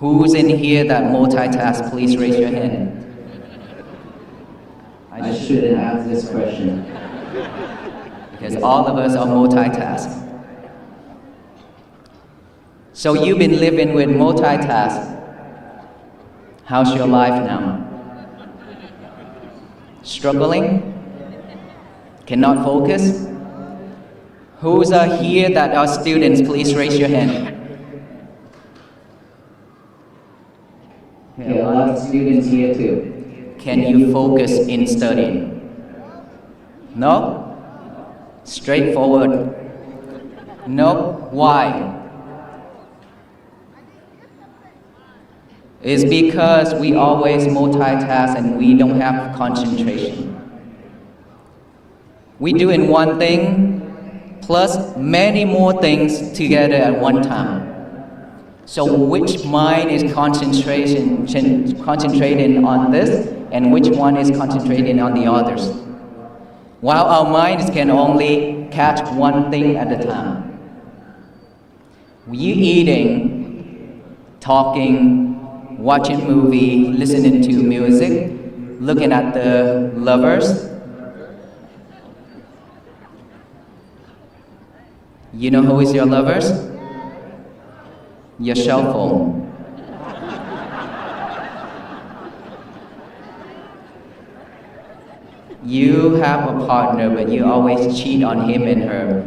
Who's in here that multitask? Please raise your hand. I shouldn't ask this question. Because all of us are multitask. So you've been living with multitask. How's your life now? Struggling? Cannot focus? Who's here that are students? Please raise your hand. Okay, a lot of students here too. Can you focus in studying? No? Straightforward. No? Why? It's because we always multitask and we don't have concentration. We do in one thing plus many more things together at one time. So which mind is concentrating on this and which one is concentrating on the others? While our minds can only catch one thing at a time. You eating, talking, watching movie, listening to music, looking at the lovers. You know who is your lovers? Your cell phone. You have a partner, but you always cheat on him and her.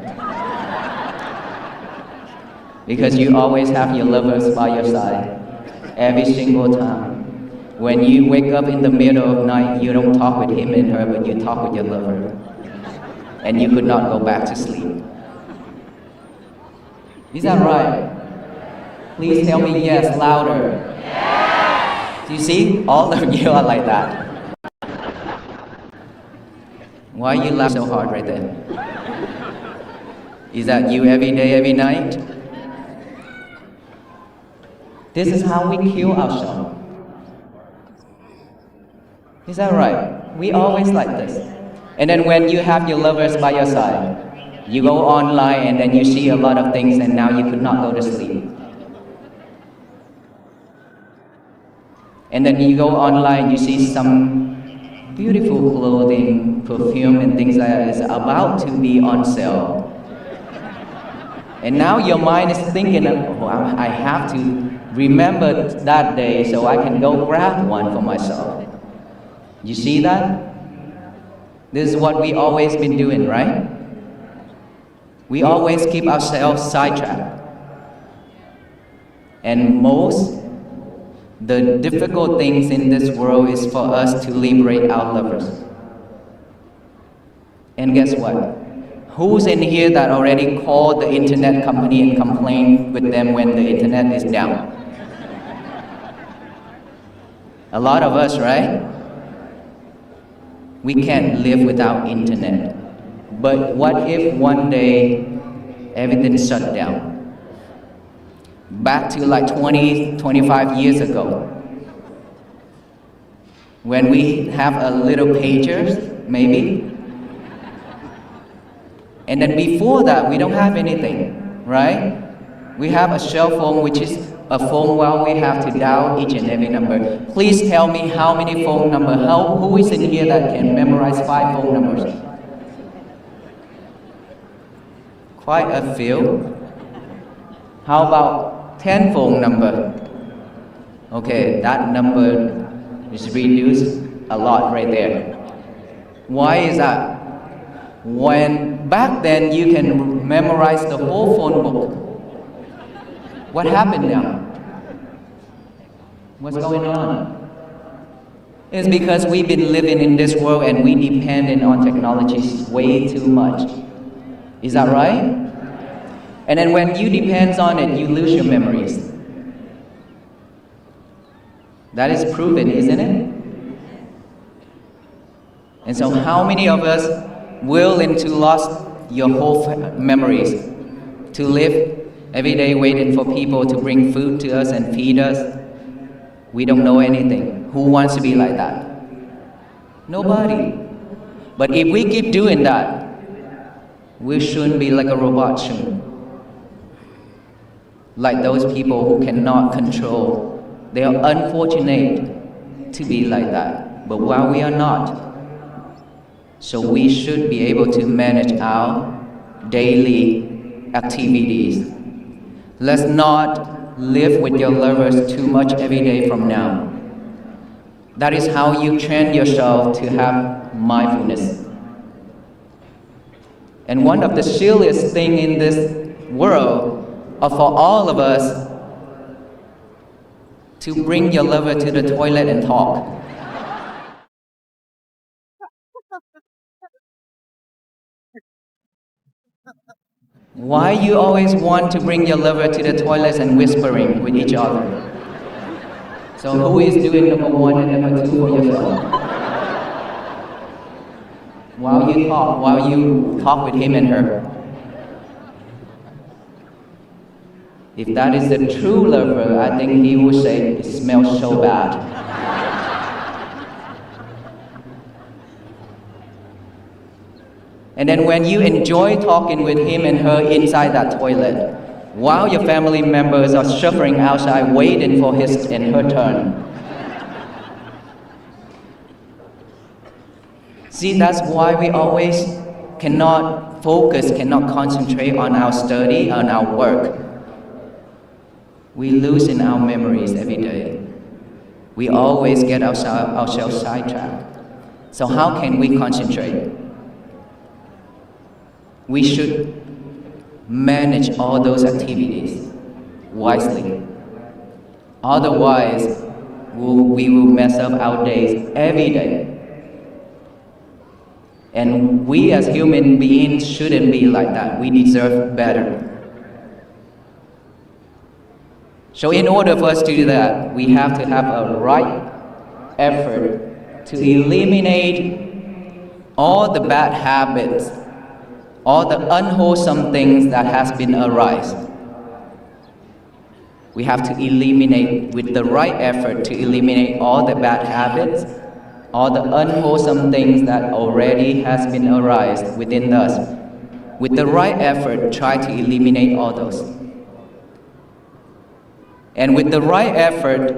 Because you always have your lovers by your side, every single time. When you wake up in the middle of night, you don't talk with him and her, but you talk with your lover. And you could not go back to sleep. Is that right? Please tell me yes, louder. Yes. Do you see? All of you are like that. Why you laugh so hard right there? Is that you every day, every night? This is how we kill ourselves. Is that right? We always like this. And then when you have your lovers by your side, you go online and then you see a lot of things and now you could not go to sleep. And then you go online, you see some beautiful clothing, perfume and things like that is about to be on sale. And now your mind is thinking, oh, I have to remember that day so I can go grab one for myself. You see that? This is what we always been doing, right? We always keep ourselves sidetracked. And the difficult things in this world is for us to liberate our lovers. And guess what? Who's in here that already called the internet company and complained with them when the internet is down? A lot of us, right? We can't live without internet. But what if one day everything shut down? Back to like 20, 25 years ago, when we have a little pagers, maybe. And then before that, we don't have anything, right? We have a cell phone, which is a phone where we have to dial each and every number. Please tell me how many phone numbers, who is in here that can memorize 5 phone numbers? Quite a few. How about 10 phone number? Okay, that number is reduced a lot right there. Why is that? When back then you can memorize the whole phone book. What happened now? What's going on? It's because we've been living in this world and we depend on technologies way too much. Is that right? And then when you depend on it, you lose your memories. That is proven, isn't it? And so how many of us willing to lose your whole memories, to live every day waiting for people to bring food to us and feed us? We don't know anything. Who wants to be like that? Nobody. But if we keep doing that, we shouldn't be like a robot soon. Like those people who cannot control They are unfortunate to be like that, but while we are not, so we should be able to manage our daily activities. Let's not live with your lovers too much every day from now. That is how you train yourself to have mindfulness. And one of the silliest things in this world are for all of us to bring your lover to the toilet and talk. Why you always want to bring your lover to the toilet and whispering with each other? So who is doing number one and number two for yourself? While you talk with him and her. If that is the true lover, I think he would say, it smells so bad. And then when you enjoy talking with him and her inside that toilet, while your family members are suffering outside waiting for his and her turn. See, that's why we always cannot focus, cannot concentrate on our study, on our work. We lose in our memories every day. We always get ourselves sidetracked. So how can we concentrate? We should manage all those activities wisely. Otherwise, we will mess up our days every day. And we as human beings shouldn't be like that. We deserve better. So in order for us to do that, we have to have a right effort to eliminate all the bad habits, all the unwholesome things that has been arise. We have to eliminate, with the right effort, to eliminate all the bad habits, all the unwholesome things that already has been arise within us. With the right effort, try to eliminate all those. And with the right effort,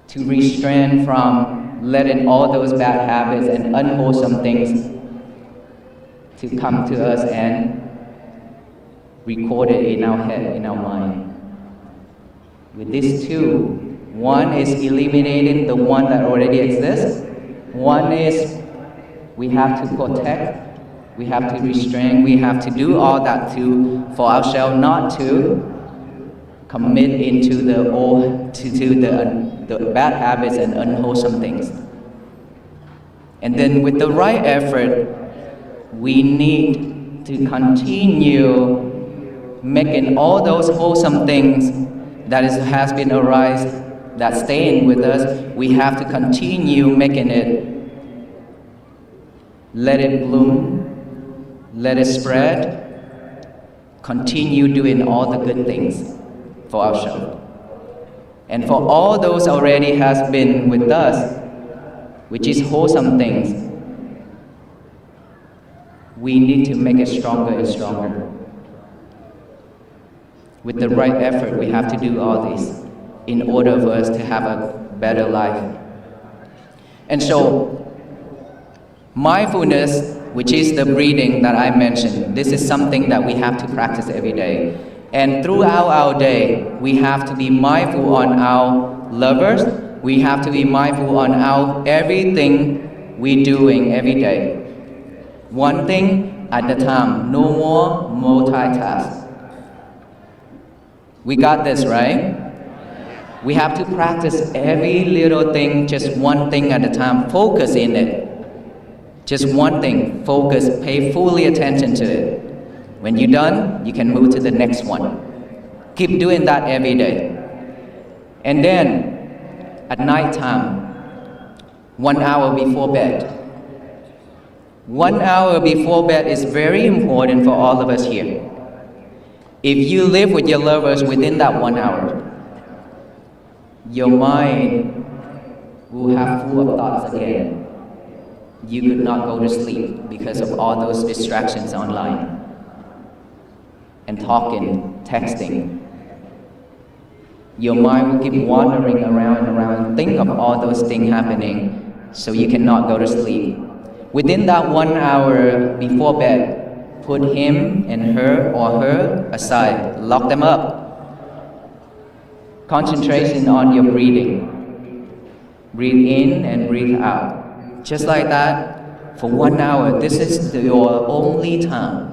to restrain from letting all those bad habits and unwholesome things to come to us and record it in our head, in our mind. With these two, one is eliminating the one that already exists. One is we have to protect, we have to restrain, we have to do all that for ourselves not to commit into the bad habits and unwholesome things. And then with the right effort, we need to continue making all those wholesome things that has been arise, that staying with us. We have to continue making it. Let it bloom, let it spread, continue doing all the good things for ourselves. And for all those already has been with us, which is wholesome things, we need to make it stronger and stronger. With the right effort, we have to do all this in order for us to have a better life. And so, mindfulness, which is the breathing that I mentioned, this is something that we have to practice every day. And throughout our day, we have to be mindful on our lovers. We have to be mindful on our everything we're doing every day. One thing at a time, no more multitask. We got this, right? We have to practice every little thing, just one thing at a time. Focus in it. Just one thing, focus, pay fully attention to it. When you're done, you can move to the next one. Keep doing that every day. And then, at night time, 1 hour before bed. 1 hour before bed is very important for all of us here. If you live with your lovers within that 1 hour, your mind will have full of thoughts again. You could not go to sleep because of all those distractions online and talking, texting. your mind will keep wandering around and around, think of all those things happening, so you cannot go to sleep. Within that 1 hour before bed, put him and her or her aside, lock them up. Concentration on your breathing. Breathe in and breathe out. Just like that, for 1 hour, this is your only time.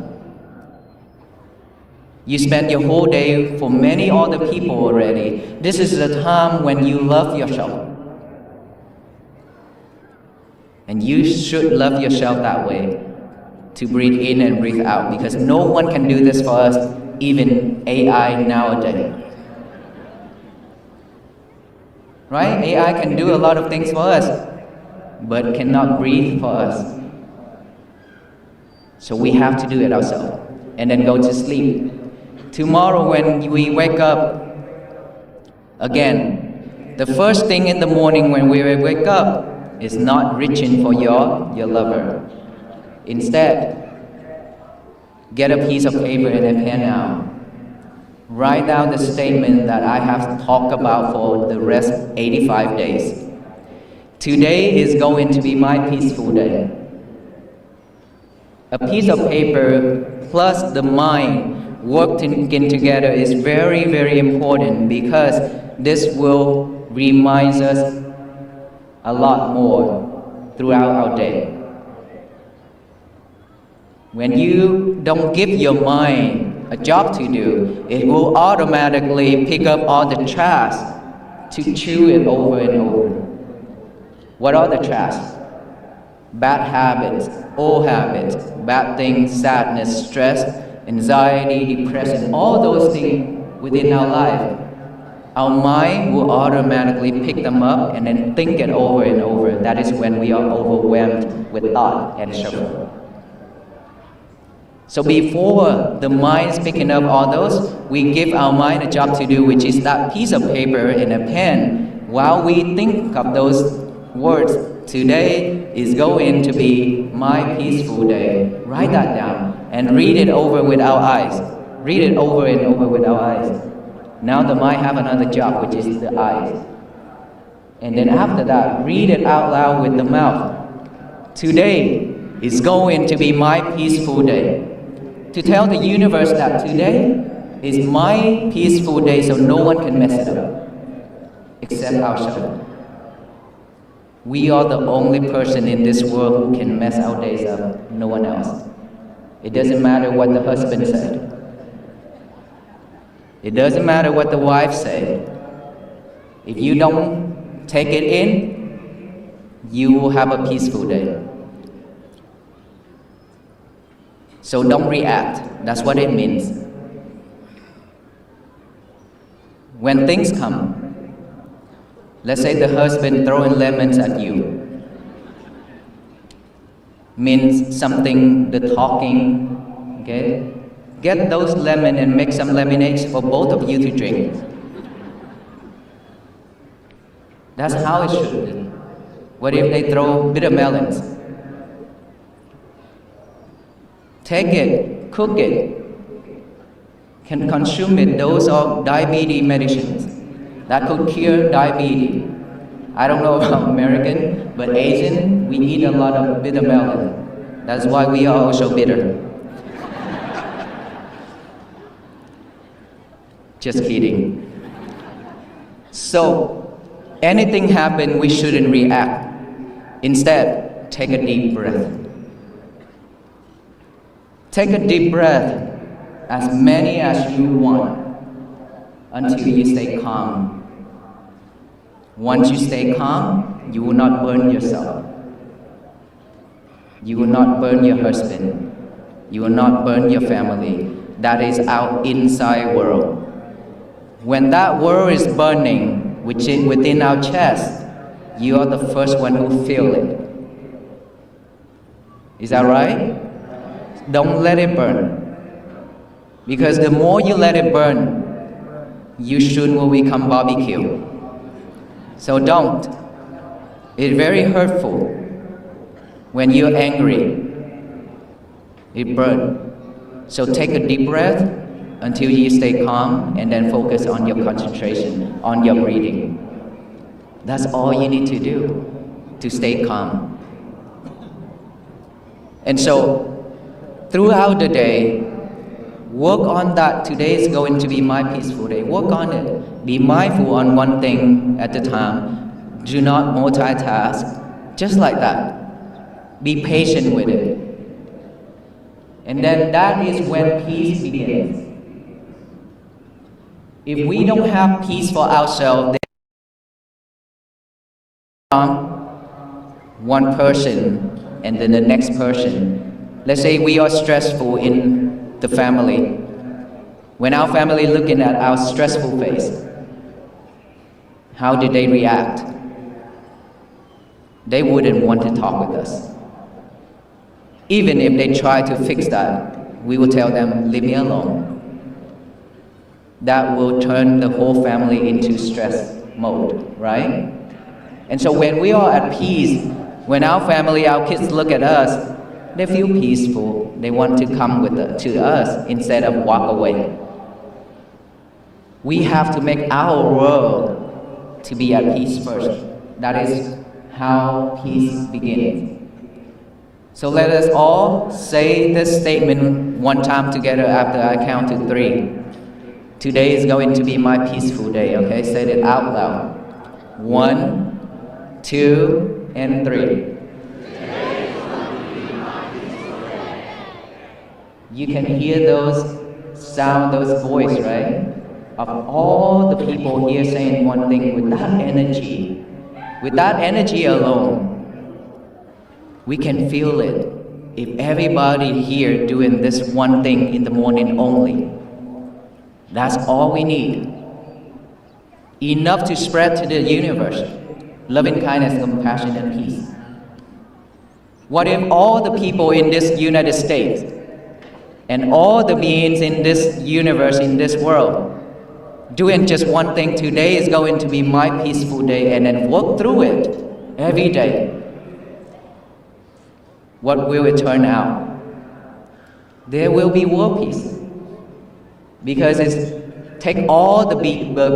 You spend your whole day for many other people already. This is the time when you love yourself. And you should love yourself that way, to breathe in and breathe out, because no one can do this for us, even AI nowadays. Right? AI can do a lot of things for us, but cannot breathe for us. So we have to do it ourselves, and then go to sleep. Tomorrow when we wake up, again, the first thing in the morning when we wake up is not reaching for your lover. Instead, get a piece of paper and a pen out. Write down the statement that I have talked about for the rest 85 days. Today is going to be my peaceful day. A piece of paper plus the mind working together is very, very important, because this will remind us a lot more throughout our day. When you don't give your mind a job to do, it will automatically pick up all the trash to chew it over and over. What are the trash? Bad habits, old habits, bad things, sadness, stress, anxiety, depression, all those things within our life. Our mind will automatically pick them up and then think it over and over. That is when we are overwhelmed with thought and suffering. So before the mind is picking up all those, we give our mind a job to do, which is that piece of paper and a pen. While we think of those words, today is going to be my peaceful day. Write that down and read it over with our eyes. Read it over and over with our eyes. Now the mind have another job, which is the eyes. And then after that, read it out loud with the mouth. Today is going to be my peaceful day. To tell the universe that today is my peaceful day, so no one can mess it up except ourselves. We are the only person in this world who can mess our days up, no one else. It doesn't matter what the husband said. It doesn't matter what the wife said. If you don't take it in, you will have a peaceful day. So don't react. That's what it means. When things come, let's say the husband throwing lemons at you, means something, the talking, okay? Get those lemons and make some lemonades for both of you to drink. That's how it should be. What if they throw bitter melons? Take it, cook it, can consume it. Those are diabetes medicines that could cure diabetes. I don't know about American, but Asian, we eat a lot of bitter melon. That's why we are also bitter. Just kidding. So, anything happen, we shouldn't react. Instead, take a deep breath. Take a deep breath, as many as you want, until you stay calm. Once you stay calm, you will not burn yourself. You will not burn your husband. You will not burn your family. That is our inside world. When that world is burning, which is within our chest, you are the first one who feel it. Is that right? Don't let it burn. Because the more you let it burn, you soon will become barbecue. So don't. It's very hurtful. When you're angry, it burns. So take a deep breath until you stay calm and then focus on your concentration, on your breathing. That's all you need to do to stay calm. And so, throughout the day, work on that. Today is going to be my peaceful day. Work on it. Be mindful on one thing at a time. Do not multitask. Just like that. Be patient with it. And then that is when peace begins. If we don't have peace for ourselves, then one person and then the next person. Let's say we are stressful in the family. When our family looking at our stressful face, how did they react? They wouldn't want to talk with us. Even if they try to fix that, we will tell them, leave me alone. That will turn the whole family into stress mode, right? And so when we are at peace, when our family, our kids look at us, they feel peaceful. They want to come to us instead of walk away. We have to make our world to be at peace first. That is how peace begins. So let us all say this statement one time together after I count to 3. Today is going to be my peaceful day, okay? Say it out loud. 1, 2, and 3. You can hear those sound, those voice, right? Of all the people here saying one thing with that energy. With that energy alone, we can feel it. If everybody here doing this one thing in the morning only, that's all we need. Enough to spread to the universe, loving kindness, compassion, and peace. What if all the people in this United States and all the beings in this universe, in this world, doing just one thing? Today is going to be my peaceful day, and then work through it every day. What will it turn out? There will be world peace. Because it takes all the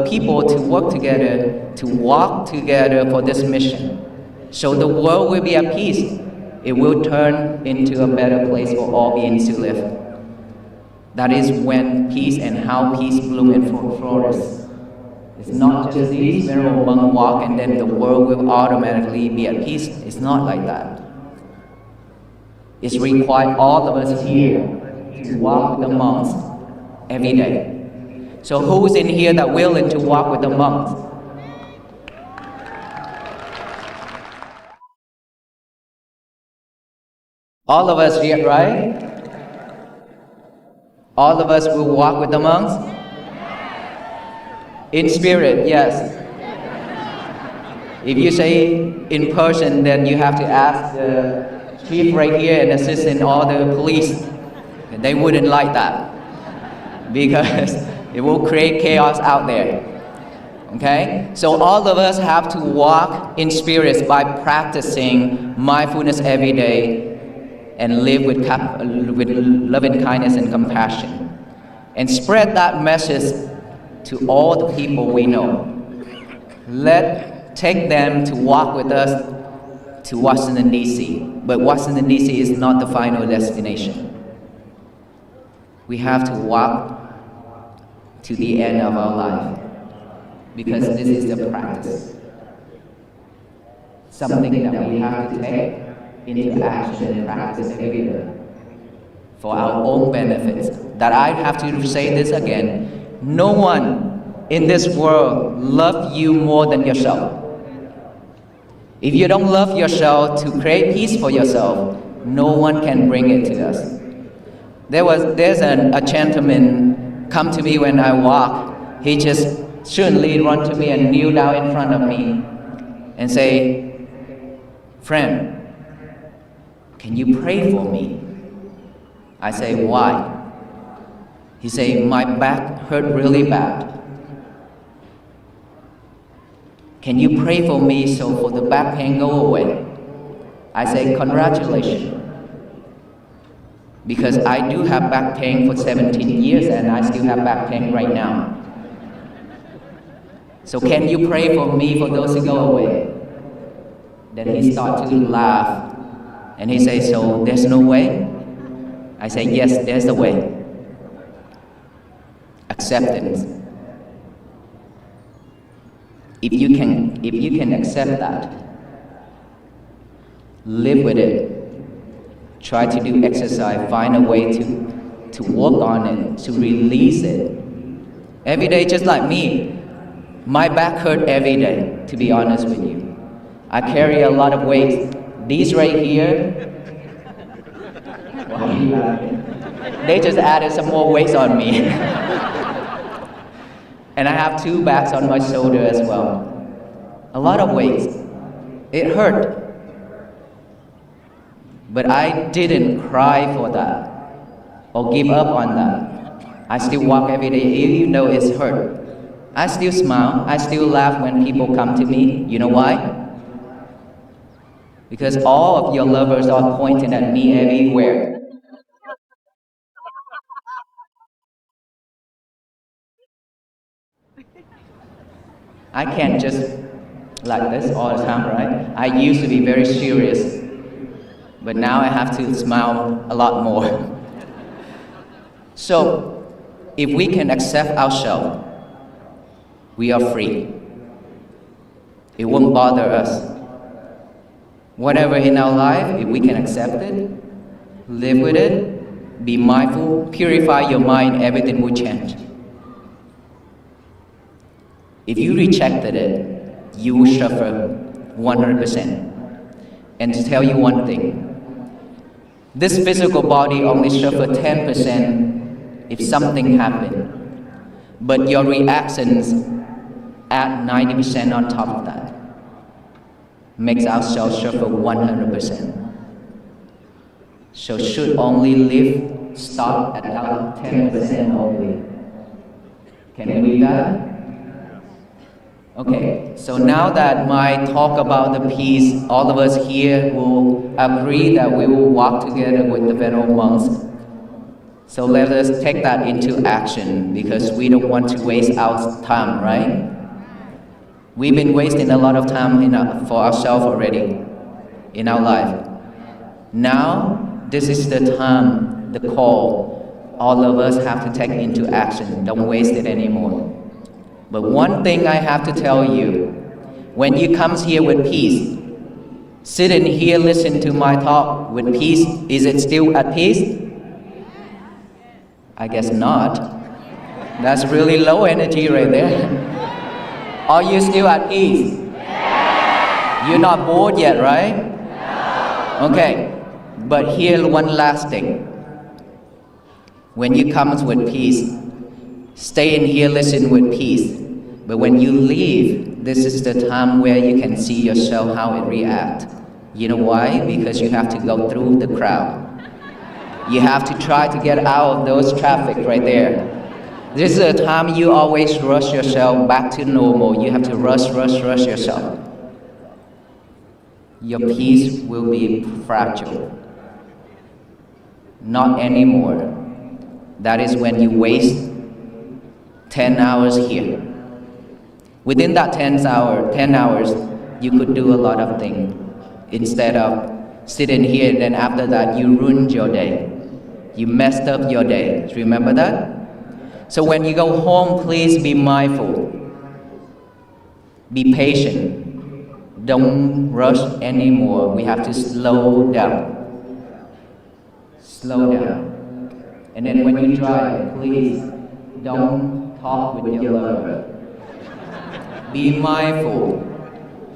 people to work together, to walk together for this mission. So the world will be at peace. It will turn into a better place for all beings to live. That is when peace and how peace bloom and flourish. It's not just these venerable monks walk and then the world will automatically be at peace. It's not like that. It's required all of us here to walk with the monks every day. So who's in here that willing to walk with the monks? All of us here, right? All of us will walk with the monks? In spirit, yes. If you say in person, then you have to ask the chief right here and assistant, all the police. They wouldn't like that because it will create chaos out there. Okay? So all of us have to walk in spirits by practicing mindfulness every day and live with loving kindness and compassion. And spread that message to all the people we know. Take them to walk with us to Washington, D.C. But Washington, D.C. is not the final destination. We have to walk to the end of our life because this is the practice. Something that we have to take into action and practice every day for our own benefits. That I have to say this again. No one in this world loves you more than yourself. If you don't love yourself to create peace for yourself, no one can bring it to us. There's a gentleman come to me when I walk. He just suddenly run to me and kneel down in front of me and say, "Friend, can you pray for me?" I say, "Why?" He say, "My back hurt really bad. Can you pray for me so for the back pain go away?" I say, "Congratulations. Because I do have back pain for 17 years and I still have back pain right now. So can you pray for me for those who go away? Then he started to laugh and he says, so there's no way? I say, yes, there's a way. Acceptance. If you can accept that, live with it. Try to do exercise, find a way to work on it, to release it. Every day, just like me, my back hurt every day, to be honest with you. I carry a lot of weights. These right here, they just added some more weights on me. And I have 2 bags on my shoulder as well. A lot of weights. It hurt. But I didn't cry for that or give up on that. I still walk every day even though it's hurt. I still smile. I still laugh when people come to me. You know why? Because all of your lovers are pointing at me everywhere. I can't just like this all the time, right? I used to be very serious, but now I have to smile a lot more. So, if we can accept ourselves, we are free. It won't bother us. Whatever in our life, if we can accept it, live with it, be mindful, purify your mind, everything will change. If you rejected it, you will suffer 100%. And to tell you one thing, this physical body only suffers 10% if something happened, but your reactions add 90% on top of that. Makes ourselves suffer 100%. So should only live, stop at about 10% only. Can we do that? Okay, so now that my talk about the peace, all of us here will agree that we will walk together with the Venerable monks. So let us take that into action because we don't want to waste our time, right? We've been wasting a lot of time for ourselves already in our life. Now, this is the time, the call, all of us have to take into action. Don't waste it anymore. But one thing I have to tell you, when you come here with peace, sit in here, listen to my talk with peace, is it still at peace? I guess not. That's really low energy right there. Are you still at peace? You're not bored yet, right? Okay, but here one last thing. When you come with peace, stay in here, listen with peace. But when you leave, this is the time where you can see yourself how it reacts. You know why? Because you have to go through the crowd. You have to try to get out of those traffic right there. This is a time you always rush yourself back to normal. You have to rush yourself. Your peace will be fragile. Not anymore. That is when you waste 10 hours here. Within that 10 hours, you could do a lot of things. Instead of sitting here, then after that, you ruined your day. You messed up your day. Remember that? So when you go home, please be mindful. Be patient. Don't rush anymore. We have to slow down. Slow down. And then when you drive, please don't talk with your lover. Be mindful,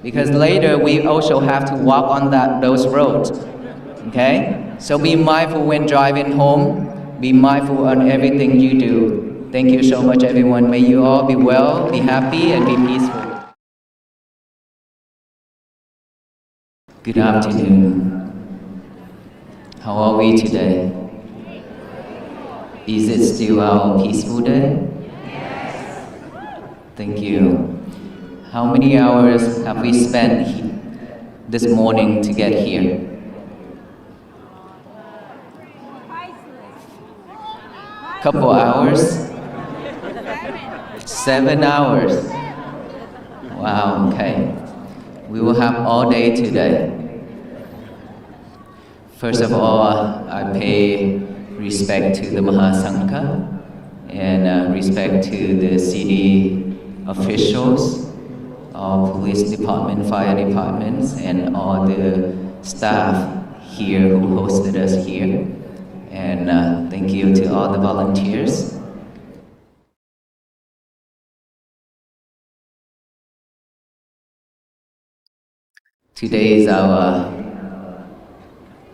because later we also have to walk on those roads. Okay? So be mindful when driving home. Be mindful on everything you do. Thank you so much, everyone. May you all be well, be happy, and be peaceful. Good afternoon. How are we today? Is it still our peaceful day? Thank you. How many hours have we spent this morning to get here? Couple hours? 7 hours. Wow, okay. We will have all day today. First of all, I pay respect to the Mahasangha and respect to the city officials, all police department, fire departments, and all the staff here who hosted us here. And thank you to all the volunteers. Today is our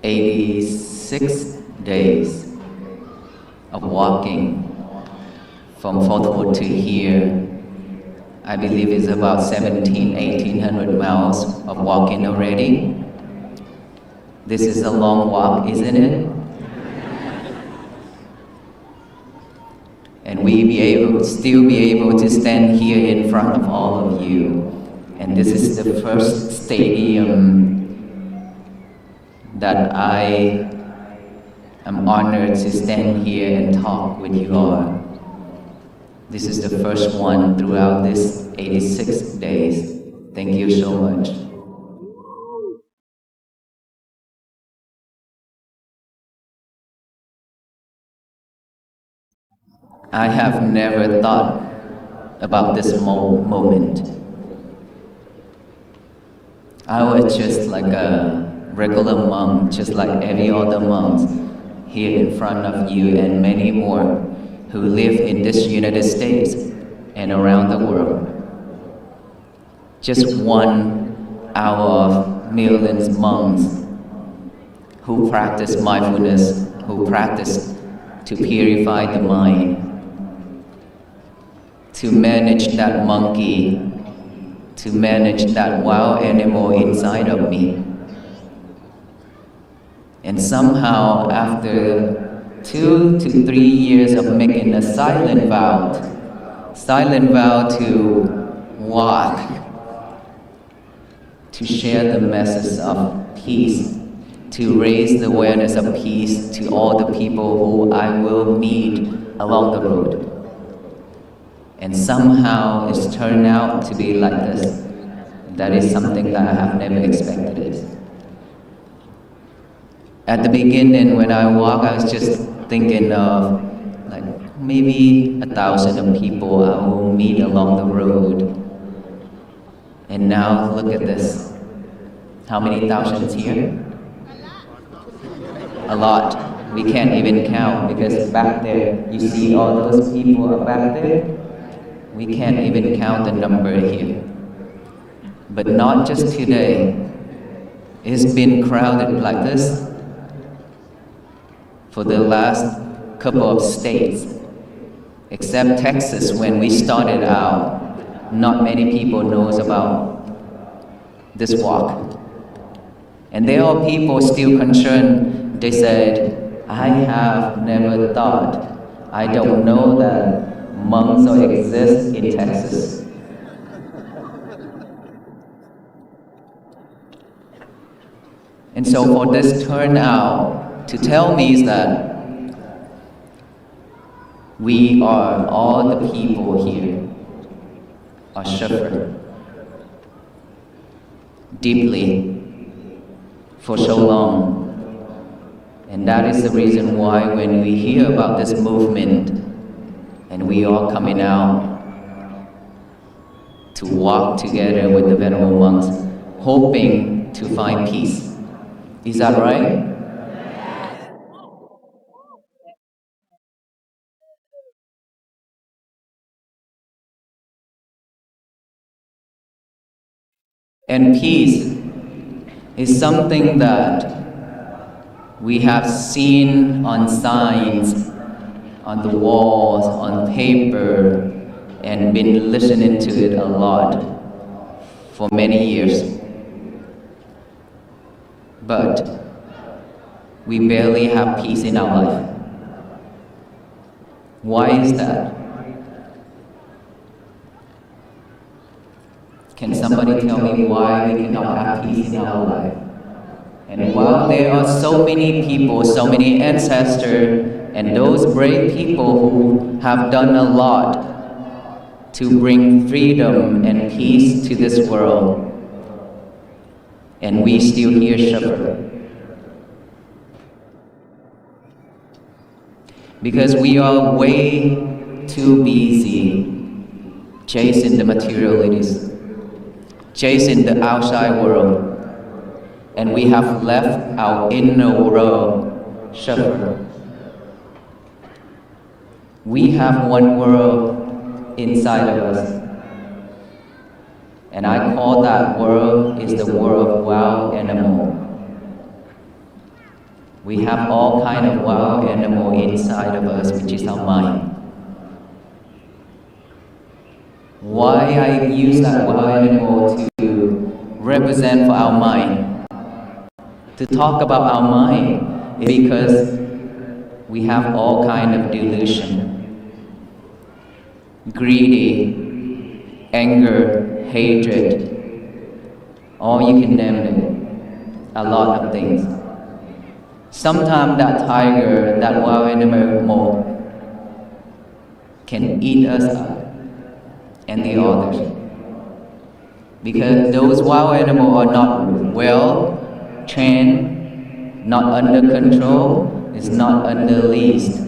86 days of walking from Fort Hood to here. I believe it's about 1800 miles of walking already. This is a long walk, isn't it? And we still be able to stand here in front of all of you. And this is the first stadium that I am honored to stand here and talk with you all. This is the first one throughout this 86 days. Thank you so much. I have never thought about this moment. I was just like a regular monk, just like every other monk here in front of you and many more who live in this United States and around the world. Just one out of millions monks who practice mindfulness, who practice to purify the mind, to manage that monkey, to manage that wild animal inside of me. And somehow, after 2 to 3 years of making a silent vow to walk, to share the message of peace, to raise the awareness of peace to all the people who I will meet along the road. And somehow it's turned out to be like this. That is something that I have never expected. At the beginning, when I walk, I was just thinking of like maybe 1,000 people I will meet along the road. And now look at this. How many thousands here? A lot. We can't even count because back there, you see all those people are back there? We can't even count the number here. But not just today. It's been crowded like this for the last couple of states. Except Texas, when we started out, not many people knows about this walk. And there are people still concerned. They said, I have never thought, I don't know that monks exist in Texas. And so for this turnout to tell me is that we are, all the people here are suffering deeply for so long. And that is the reason why when we hear about this movement and we are coming out to walk together with the Venerable monks, hoping to find peace. Is that right? And peace is something that we have seen on signs, on the walls, on paper, and been listening to it a lot for many years. But we barely have peace in our life. Why is that? Can somebody tell me why we cannot have peace in our life? And while there are so many people, so many ancestors, And those brave people who have done a lot to bring freedom and peace to this world, and we still here suffer. Because we are way too busy chasing the materialities, chasing the outside world, and we have left our inner world suffer. We have one world inside of us, and I call that world is the world of wild animal. We have all kind of wild animal inside of us, which is our mind. Why I use that wild animal to represent for our mind, to talk about our mind, is because we have all kind of delusion. Greedy, anger, hatred, all you can name it, a lot of things. Sometimes that tiger, that wild animal can eat us up and the others. Because those wild animals are not well trained, not under control, it's not under leased.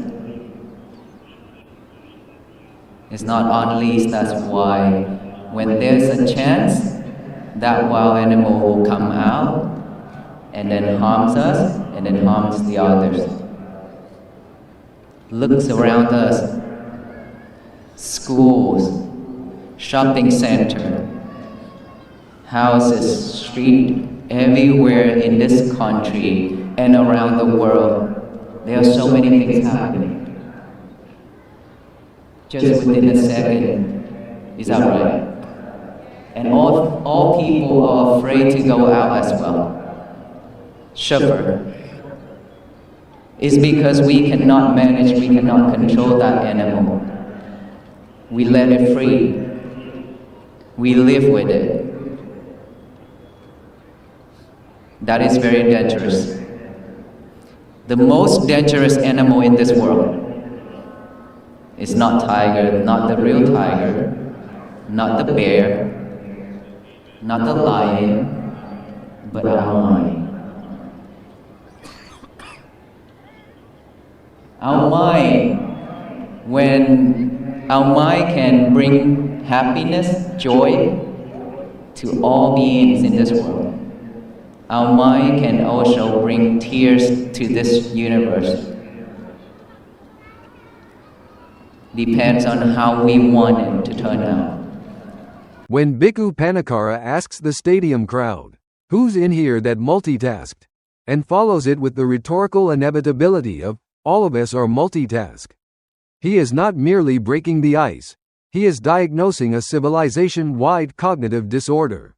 It's not on leash, that's why when there's a chance, that wild animal will come out and then harms us and then harms the others. Looks around us, schools, shopping center, houses, street, everywhere in this country and around the world, there are so many things happening. Just within a second, is that right? And all people are afraid to go out as well. Suffer. It's because we cannot manage, we cannot control that animal. We let it free. We live with it. That is very dangerous. The most dangerous animal in this world is not tiger, not the real tiger, not the bear, not the lion, but our mind. Our mind, when our mind can bring happiness, joy to all beings in this world, our mind can also bring tears to this universe. Depends on how we want it to turn out. When Bhikkhu Panikara asks the stadium crowd, "Who's in here that multitasked?" and follows it with the rhetorical inevitability of, "All of us are multitask," he is not merely breaking the ice, he is diagnosing a civilization-wide cognitive disorder.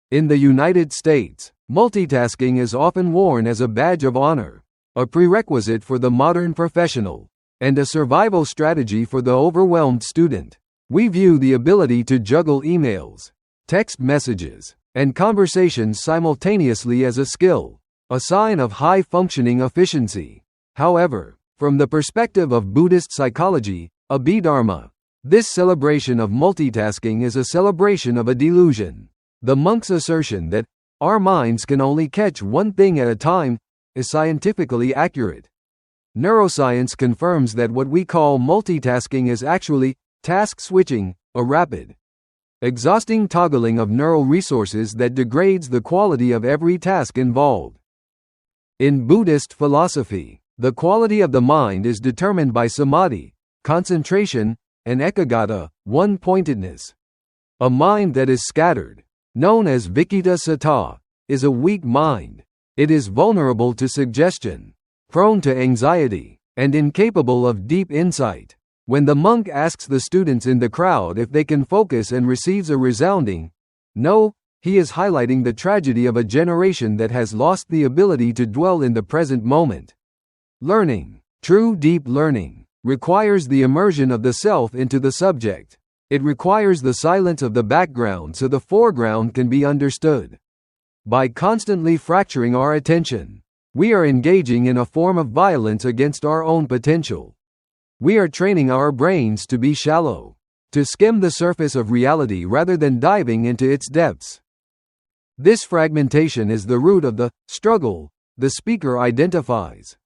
In the United States, multitasking is often worn as a badge of honor, a prerequisite for the modern professional, and a survival strategy for the overwhelmed student. We view the ability to juggle emails, text messages, and conversations simultaneously as a skill, a sign of high-functioning efficiency. However, from the perspective of Buddhist psychology, Abhidharma, this celebration of multitasking is a celebration of a delusion. The monk's assertion that our minds can only catch one thing at a time is scientifically accurate. Neuroscience confirms that what we call multitasking is actually task switching, a rapid, exhausting toggling of neural resources that degrades the quality of every task involved. In Buddhist philosophy, the quality of the mind is determined by samadhi, concentration, and ekagata, one-pointedness. A mind that is scattered, known as vikita sata, is a weak mind. It is vulnerable to suggestion, prone to anxiety, and incapable of deep insight. When the monk asks the students in the crowd if they can focus and receives a resounding no, he is highlighting the tragedy of a generation that has lost the ability to dwell in the present moment. Learning, true deep learning, requires the immersion of the self into the subject. It requires the silence of the background so the foreground can be understood. By constantly fracturing our attention, We are engaging in a form of violence against our own potential. We are training our brains to be shallow, to skim the surface of reality rather than diving into its depths. This fragmentation is the root of the struggle the speaker identifies.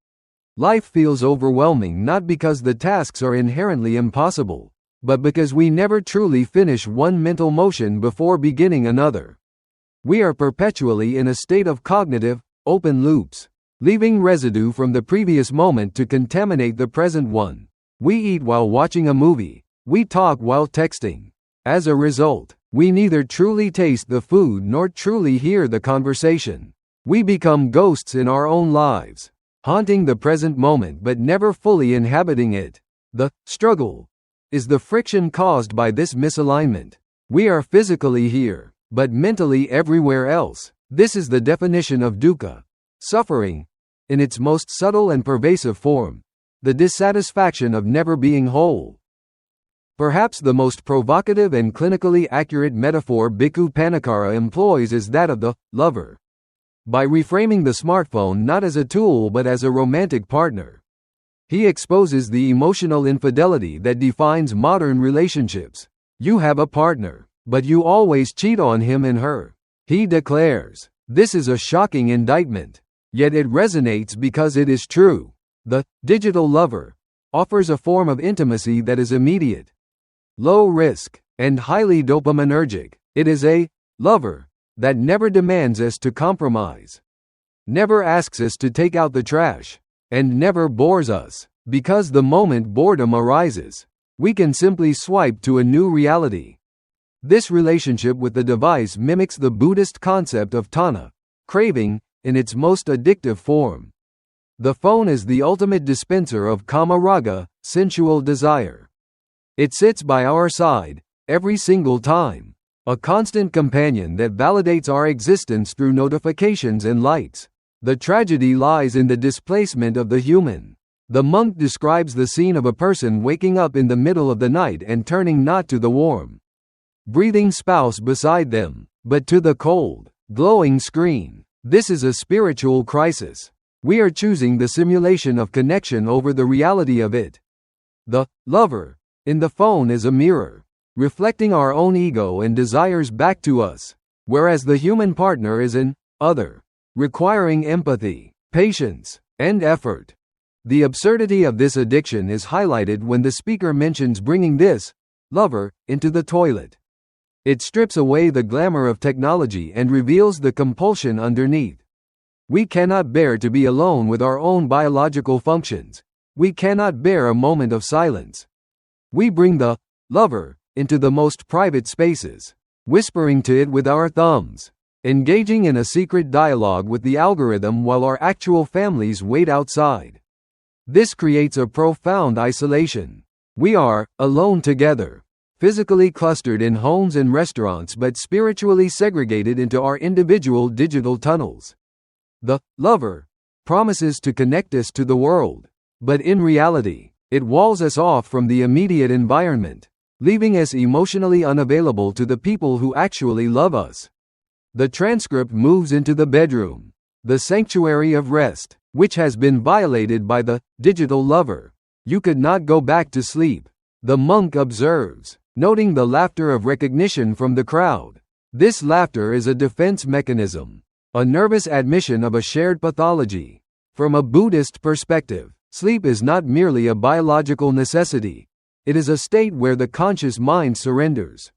Life feels overwhelming not because the tasks are inherently impossible, but because we never truly finish one mental motion before beginning another. We are perpetually in a state of cognitive, open loops, leaving residue from the previous moment to contaminate the present one. We eat while watching a movie. We talk while texting. As a result, we neither truly taste the food nor truly hear the conversation. We become ghosts in our own lives, haunting the present moment but never fully inhabiting it. The struggle is the friction caused by this misalignment. We are physically here, but mentally everywhere else. This is the definition of dukkha, suffering, in its most subtle and pervasive form, the dissatisfaction of never being whole. Perhaps the most provocative and clinically accurate metaphor Bhikkhu Panikkara employs is that of the lover. By reframing the smartphone not as a tool but as a romantic partner, he exposes the emotional infidelity that defines modern relationships. You have a partner, but you always cheat on him and her, he declares. This is a shocking indictment, yet it resonates because it is true. The digital lover offers a form of intimacy that is immediate, low risk, and highly dopaminergic. It is a lover that never demands us to compromise, never asks us to take out the trash, and never bores us. Because the moment boredom arises, we can simply swipe to a new reality. This relationship with the device mimics the Buddhist concept of tanha, craving, in its most addictive form. The phone is the ultimate dispenser of kama raga, sensual desire. It sits by our side, every single time, a constant companion that validates our existence through notifications and likes. The tragedy lies in the displacement of the human. The monk describes the scene of a person waking up in the middle of the night and turning not to the warm, breathing spouse beside them, but to the cold, glowing screen. This is a spiritual crisis. We are choosing the simulation of connection over the reality of it. The lover in the phone is a mirror, reflecting our own ego and desires back to us, whereas the human partner is an other, requiring empathy, patience, and effort. The absurdity of this addiction is highlighted when the speaker mentions bringing this lover into the toilet. It strips away the glamour of technology and reveals the compulsion underneath. We cannot bear to be alone with our own biological functions. We cannot bear a moment of silence. We bring the lover into the most private spaces, whispering to it with our thumbs, engaging in a secret dialogue with the algorithm while our actual families wait outside. This creates a profound isolation. We are alone together, physically clustered in homes and restaurants but spiritually segregated into our individual digital tunnels. The lover promises to connect us to the world, but in reality, it walls us off from the immediate environment, leaving us emotionally unavailable to the people who actually love us. The transcript moves into the bedroom, the sanctuary of rest, which has been violated by the digital lover. You could not go back to sleep, the monk observes, noting the laughter of recognition from the crowd. This laughter is a defense mechanism, a nervous admission of a shared pathology. From a Buddhist perspective, sleep is not merely a biological necessity. It is a state where the conscious mind surrenders,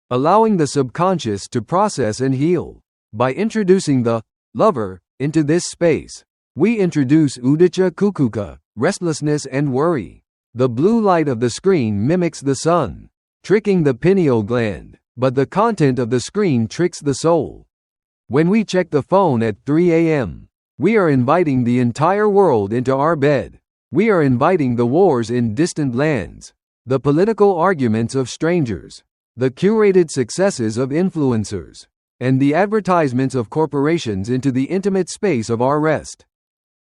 allowing the subconscious to process and heal. By introducing the lover into this space, we introduce uddhacca kukucca, restlessness and worry. The blue light of the screen mimics the sun, tricking the pineal gland, but the content of the screen tricks the soul. When we check the phone at 3 a.m., we are inviting the entire world into our bed. We are inviting the wars in distant lands, the political arguments of strangers, the curated successes of influencers, and the advertisements of corporations into the intimate space of our rest.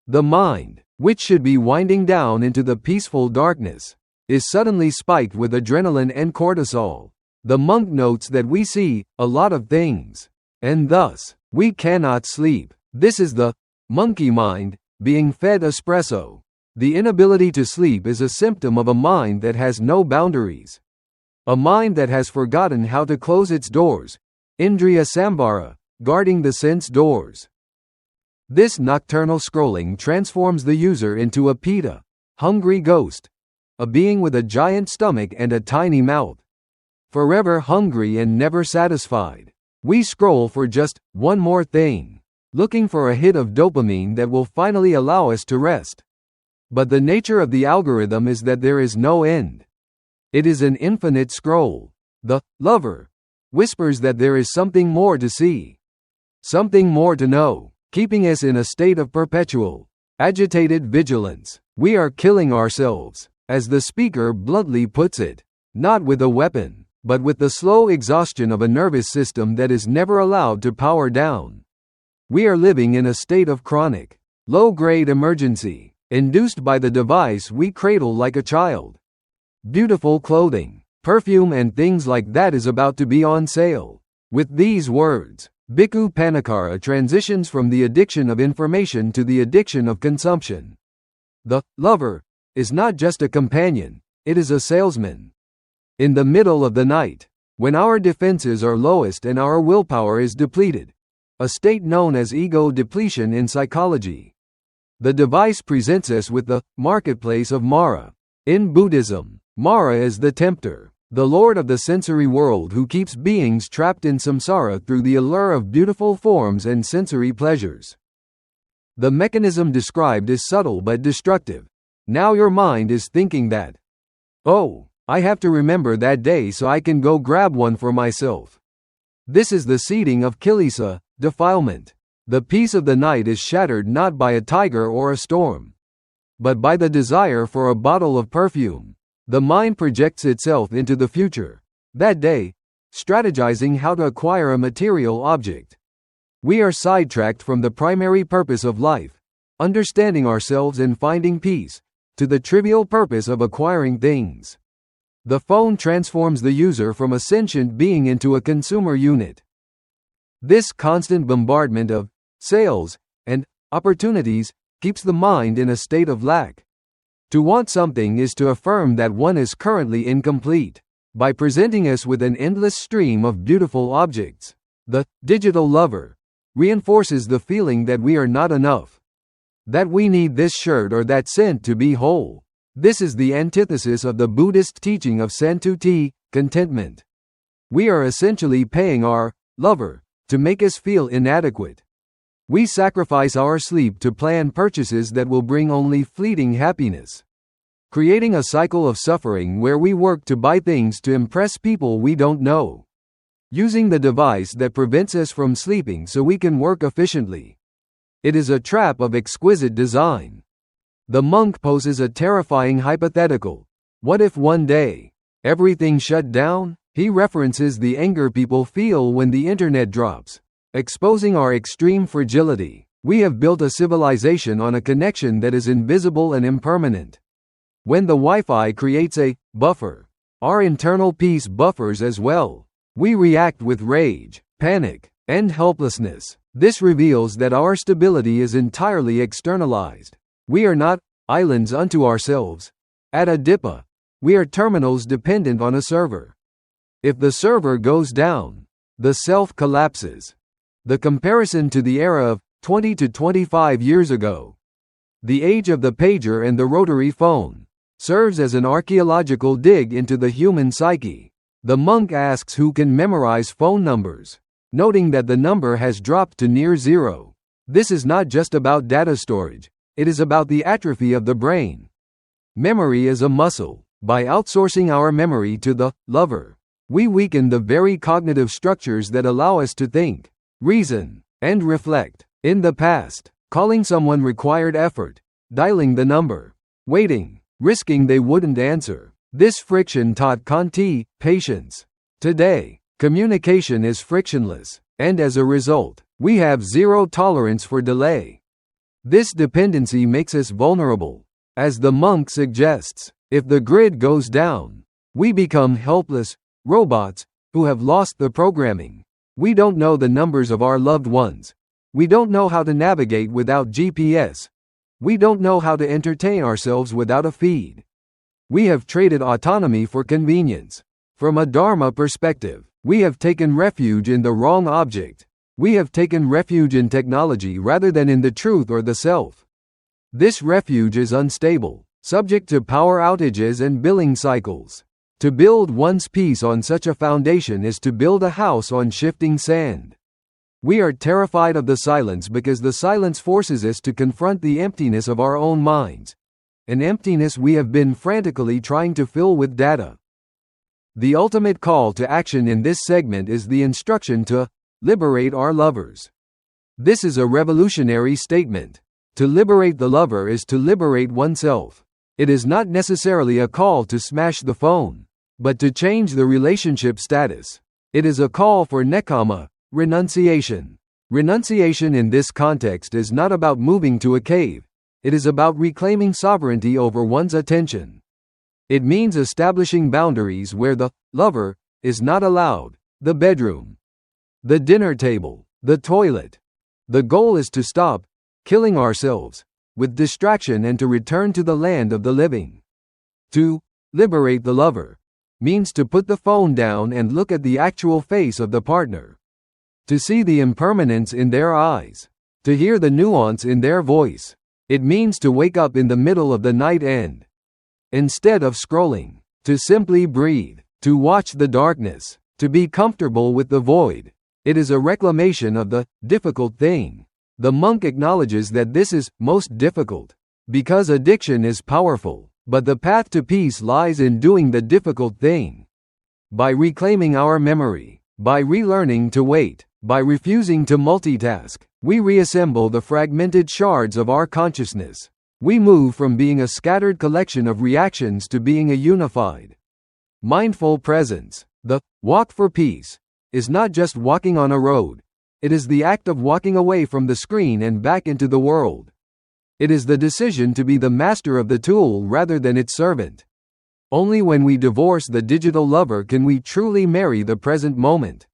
The mind, which should be winding down into the peaceful darkness, is suddenly spiked with adrenaline and cortisol. The monk notes that we see a lot of things, and thus, we cannot sleep. This is the monkey mind, being fed espresso. The inability to sleep is a symptom of a mind that has no boundaries. A mind that has forgotten how to close its doors. Indriya Sambara, guarding the sense doors. This nocturnal scrolling transforms the user into a pita, hungry ghost, a being with a giant stomach and a tiny mouth. Forever hungry and never satisfied. We scroll for just one more thing, looking for a hit of dopamine that will finally allow us to rest. But the nature of the algorithm is that there is no end. It is an infinite scroll. The lover whispers that there is something more to see, something more to know, keeping us in a state of perpetual, agitated vigilance. We are killing ourselves, as the speaker bluntly puts it, not with a weapon, but with the slow exhaustion of a nervous system that is never allowed to power down. We are living in a state of chronic, low-grade emergency, induced by the device we cradle like a child. Beautiful clothing, perfume and things like that is about to be on sale. With these words, Bhikkhu Panikkara transitions from the addiction of information to the addiction of consumption. The lover is not just a companion, it is a salesman. In the middle of the night, when our defenses are lowest and our willpower is depleted, a state known as ego depletion in psychology, the device presents us with the marketplace of Mara. In Buddhism, Mara is the tempter, the lord of the sensory world who keeps beings trapped in samsara through the allure of beautiful forms and sensory pleasures. The mechanism described is subtle but destructive. Now your mind is thinking that, oh, I have to remember that day so I can go grab one for myself. This is the seeding of kilesa, defilement. The peace of the night is shattered not by a tiger or a storm, but by the desire for a bottle of perfume. The mind projects itself into the future, that day, strategizing how to acquire a material object. We are sidetracked from the primary purpose of life, understanding ourselves and finding peace, to the trivial purpose of acquiring things. The phone transforms the user from a sentient being into a consumer unit. This constant bombardment of sales and opportunities keeps the mind in a state of lack. To want something is to affirm that one is currently incomplete. By presenting us with an endless stream of beautiful objects, the digital lover reinforces the feeling that we are not enough, that we need this shirt or that scent to be whole. This is the antithesis of the Buddhist teaching of santuti, contentment. We are essentially paying our lover to make us feel inadequate. We sacrifice our sleep to plan purchases that will bring only fleeting happiness, creating a cycle of suffering where we work to buy things to impress people we don't know, using the device that prevents us from sleeping so we can work efficiently. It is a trap of exquisite design. The monk poses a terrifying hypothetical. What if one day, everything shut down? He references the anger people feel when the internet drops, exposing our extreme fragility. We have built a civilization on a connection that is invisible and impermanent. When the Wi-Fi creates a buffer, our internal peace buffers as well. We react with rage, panic, and helplessness. This reveals that our stability is entirely externalized. We are not islands unto ourselves. At a dipa, we are terminals dependent on a server. If the server goes down, the self collapses. The comparison to the era of 20 to 25 years ago, the age of the pager and the rotary phone, serves as an archaeological dig into the human psyche. The monk asks who can memorize phone numbers, noting that the number has dropped to near zero. This is not just about data storage, it is about the atrophy of the brain. Memory is a muscle. By outsourcing our memory to the lover, we weaken the very cognitive structures that allow us to think, reason, and reflect. In the past, calling someone required effort, dialing the number, waiting, risking they wouldn't answer. This friction taught Kanti patience. Today, communication is frictionless, and as a result, we have zero tolerance for delay. This dependency makes us vulnerable. As the monk suggests, if the grid goes down, we become helpless robots who have lost the programming. We don't know the numbers of our loved ones, We don't know how to navigate without GPS. We don't know how to entertain ourselves without a feed. We have traded autonomy for convenience. From a Dharma perspective, we have taken refuge in the wrong object. We have taken refuge in technology rather than in the truth or the self. This refuge is unstable, subject to power outages and billing cycles. To build one's peace on such a foundation is to build a house on shifting sand. We are terrified of the silence because the silence forces us to confront the emptiness of our own minds, an emptiness we have been frantically trying to fill with data. The ultimate call to action in this segment is the instruction to liberate our lovers. This is a revolutionary statement. To liberate the lover is to liberate oneself. It is not necessarily a call to smash the phone, but to change the relationship status. It is a call for nekama, renunciation. Renunciation in this context is not about moving to a cave. It is about reclaiming sovereignty over one's attention. It means establishing boundaries where the lover is not allowed. The bedroom, the dinner table, the toilet. The goal is to stop killing ourselves with distraction and to return to the land of the living. To liberate the lover means to put the phone down and look at the actual face of the partner. To see the impermanence in their eyes. To hear the nuance in their voice. It means to wake up in the middle of the night and, instead of scrolling, to simply breathe, to watch the darkness, to be comfortable with the void. It is a reclamation of the difficult thing. The monk acknowledges that this is most difficult, because addiction is powerful, but the path to peace lies in doing the difficult thing. By reclaiming our memory, by relearning to wait, by refusing to multitask, we reassemble the fragmented shards of our consciousness. We move from being a scattered collection of reactions to being a unified, mindful presence. The walk for peace is not just walking on a road. It is the act of walking away from the screen and back into the world. It is the decision to be the master of the tool rather than its servant. Only when we divorce the digital lover can we truly marry the present moment.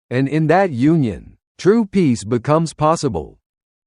And in that union, true peace becomes possible.